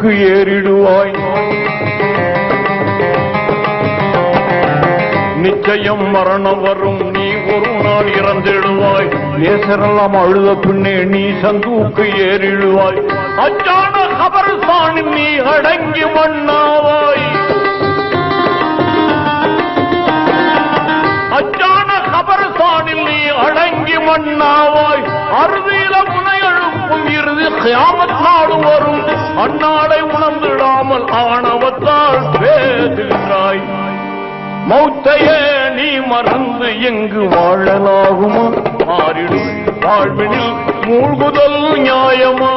சந்துக்கு ஏறிடுவாய். நிச்சயம் மரணம் வரும், நீ ஒரு நாள் இறந்திடுவாய். நேசரெல்லாம் அழுத பின்னே நீ சந்துக்கு ஏறிடுவாய். அச்சான கபர்ஸ்தானில் நீ அடங்கி மண்ணாவாய். அச்சான கபர்ஸ்தானில் நீ அடங்கி மண்ணாவாய். அறுதியில முனை எழுப்பும் இறுதி கியாமத் நாடு வரும். அந்நாளை உணர்ந்திடாமல் ஆணவத்தால் பேசுகிறாய். மௌத்தையே நீ மறந்து எங்கு வாழலாகுமா? மாறிடும் வாழ்வினில் மூழ்குதல் நியாயமா?